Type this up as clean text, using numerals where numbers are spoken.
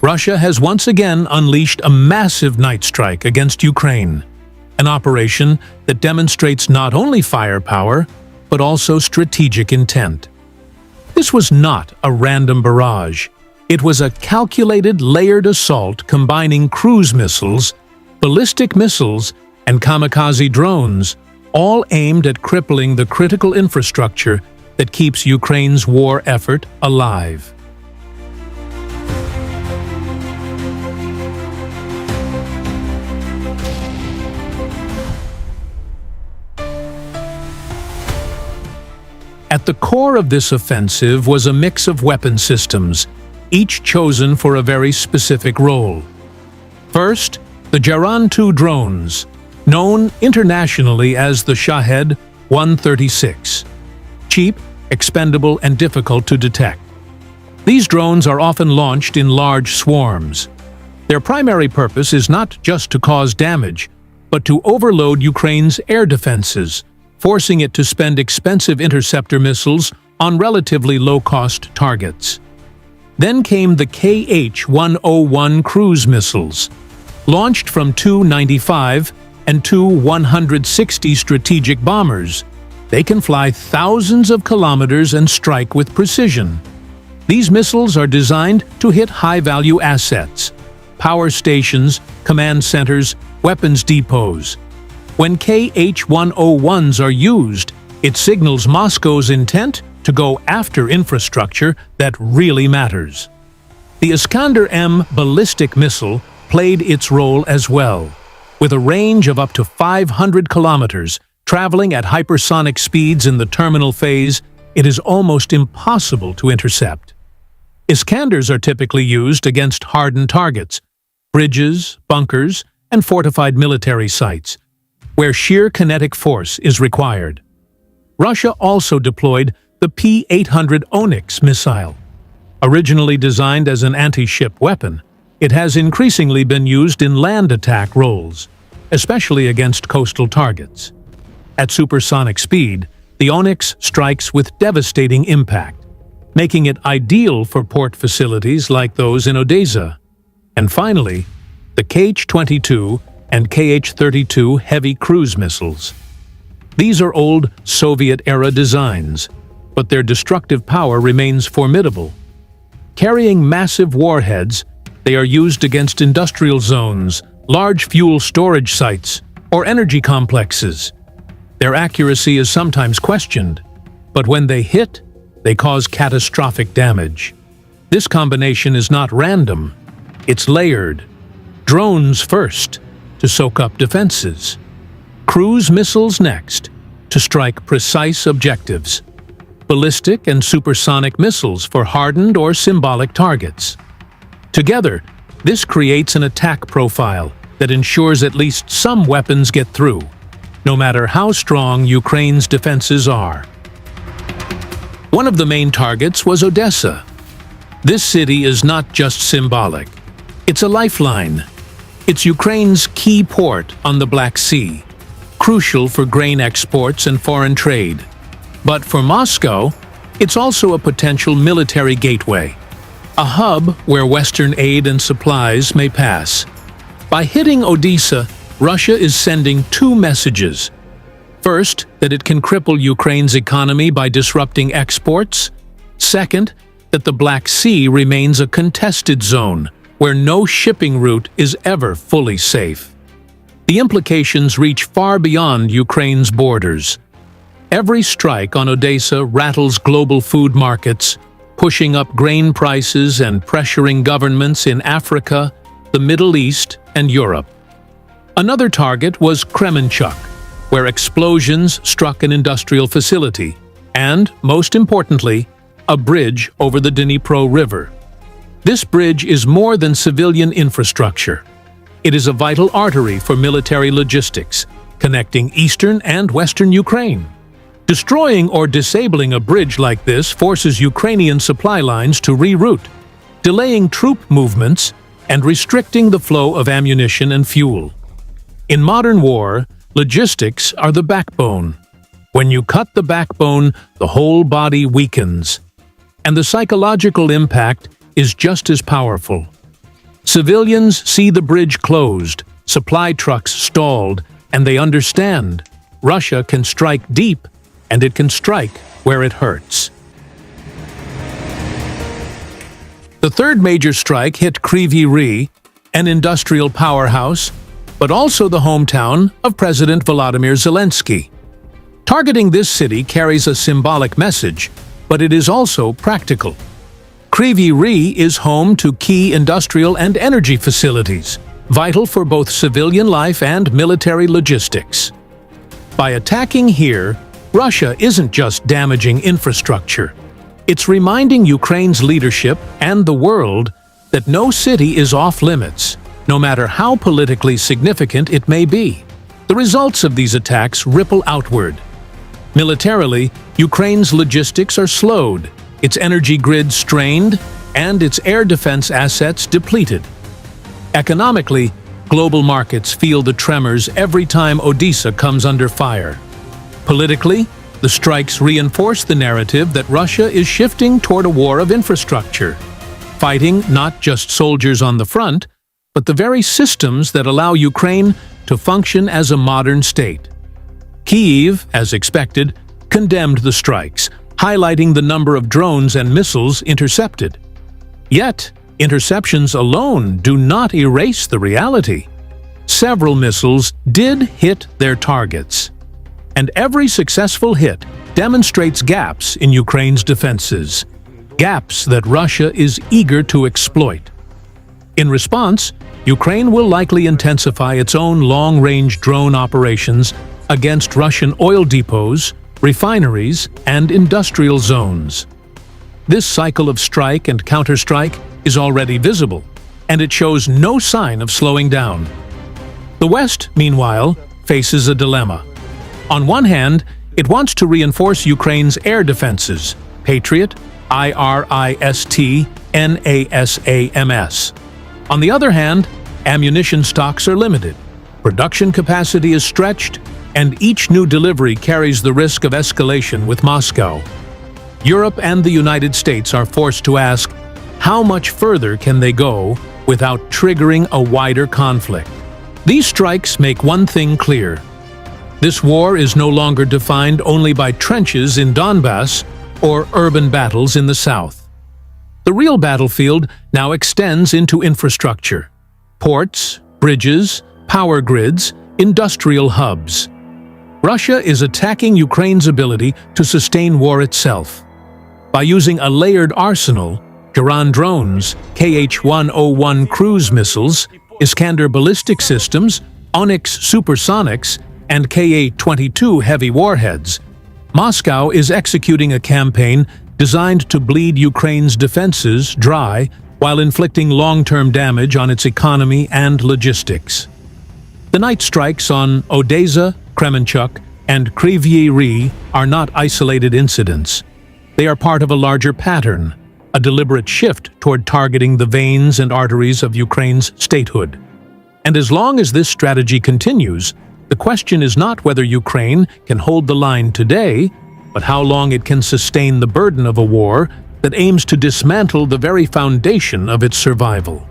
Russia has once again unleashed a massive night strike against Ukraine, an operation that demonstrates not only firepower, but also strategic intent. This was not a random barrage. It was a calculated, layered assault combining cruise missiles, ballistic missiles, and kamikaze drones, all aimed at crippling the critical infrastructure that keeps Ukraine's war effort alive. At the core of this offensive was a mix of weapon systems, each chosen for a very specific role. First, the Jaran-2 drones, known internationally as the Shahed 136. Cheap, expendable, and difficult to detect. These drones are often launched in large swarms. Their primary purpose is not just to cause damage, but to overload Ukraine's air defenses, forcing it to spend expensive interceptor missiles on relatively low-cost targets. Then came the KH-101 cruise missiles, launched from two 95 and two 160 strategic bombers. They can fly thousands of kilometers and strike with precision. These missiles are designed to hit high-value assets, power stations, command centers, weapons depots. When KH-101s are used, it signals Moscow's intent to go after infrastructure that really matters. The Iskander-M ballistic missile played its role as well. With a range of up to 500 kilometers, traveling at hypersonic speeds in the terminal phase, it is almost impossible to intercept. Iskanders are typically used against hardened targets, bridges, bunkers, and fortified military sites, where sheer kinetic force is required. Russia also deployed the P-800 Onyx missile. Originally designed as an anti-ship weapon, it has increasingly been used in land attack roles, especially against coastal targets. At supersonic speed, the Onyx strikes with devastating impact, making it ideal for port facilities like those in Odessa. And finally, the KH-22 and KH-32 heavy cruise missiles. These are old Soviet-era designs, but their destructive power remains formidable. Carrying massive warheads, they are used against industrial zones, large fuel storage sites, or energy complexes. Their accuracy is sometimes questioned, but when they hit, they cause catastrophic damage. This combination is not random, it's layered. Drones first, to soak up defenses. Cruise missiles next, to strike precise objectives. Ballistic and supersonic missiles for hardened or symbolic targets. Together, this creates an attack profile that ensures at least some weapons get through, no matter how strong Ukraine's defenses are. One of the main targets was Odessa. This city is not just symbolic. It's a lifeline. It's Ukraine's key port on the Black Sea, crucial for grain exports and foreign trade. But for Moscow, it's also a potential military gateway, a hub where Western aid and supplies may pass. By hitting Odessa, Russia is sending two messages. First, that it can cripple Ukraine's economy by disrupting exports. Second, that the Black Sea remains a contested zone, where no shipping route is ever fully safe. The implications reach far beyond Ukraine's borders. Every strike on Odessa rattles global food markets, pushing up grain prices and pressuring governments in Africa, the Middle East, and Europe. Another target was Kremenchuk, where explosions struck an industrial facility, and, most importantly, a bridge over the Dnipro River. This bridge is more than civilian infrastructure. It is a vital artery for military logistics, connecting eastern and western Ukraine. Destroying or disabling a bridge like this forces Ukrainian supply lines to reroute, delaying troop movements and restricting the flow of ammunition and fuel. In modern war, logistics are the backbone. When you cut the backbone, the whole body weakens. And the psychological impact is just as powerful. Civilians see the bridge closed, supply trucks stalled, and they understand Russia can strike deep, and it can strike where it hurts. The third major strike hit Kryvyi Rih, an industrial powerhouse, but also the hometown of President Volodymyr Zelensky. Targeting this city carries a symbolic message, but it is also practical. Kryvyi Rih is home to key industrial and energy facilities, vital for both civilian life and military logistics. By attacking here, Russia isn't just damaging infrastructure. It's reminding Ukraine's leadership and the world that no city is off-limits, no matter how politically significant it may be. The results of these attacks ripple outward. Militarily, Ukraine's logistics are slowed, its energy grid strained, and its air defense assets depleted. Economically, global markets feel the tremors every time Odessa comes under fire. Politically, the strikes reinforce the narrative that Russia is shifting toward a war of infrastructure, fighting not just soldiers on the front, but the very systems that allow Ukraine to function as a modern state. Kyiv, as expected, condemned the strikes, highlighting the number of drones and missiles intercepted. Yet, interceptions alone do not erase the reality. Several missiles did hit their targets, and every successful hit demonstrates gaps in Ukraine's defenses, gaps that Russia is eager to exploit. In response, Ukraine will likely intensify its own long-range drone operations against Russian oil depots, refineries, and industrial zones. This cycle of strike and counterstrike is already visible, and it shows no sign of slowing down. The West, meanwhile, faces a dilemma. On one hand, it wants to reinforce Ukraine's air defenses, Patriot, IRIST, NASAMS. On the other hand, ammunition stocks are limited, production capacity is stretched, and each new delivery carries the risk of escalation with Moscow. Europe and the United States are forced to ask, how much further can they go without triggering a wider conflict? These strikes make one thing clear. This war is no longer defined only by trenches in Donbass or urban battles in the south. The real battlefield now extends into infrastructure: ports, bridges, power grids, industrial hubs. Russia is attacking Ukraine's ability to sustain war itself. By using a layered arsenal, Iran drones, Kh-101 cruise missiles, Iskander ballistic systems, Onyx supersonics, and Ka-22 heavy warheads, Moscow is executing a campaign designed to bleed Ukraine's defenses dry while inflicting long-term damage on its economy and logistics. The night strikes on Odessa, Kremenchuk, and Kryvyi Rih are not isolated incidents. They are part of a larger pattern, a deliberate shift toward targeting the veins and arteries of Ukraine's statehood. And as long as this strategy continues, the question is not whether Ukraine can hold the line today, but how long it can sustain the burden of a war that aims to dismantle the very foundation of its survival.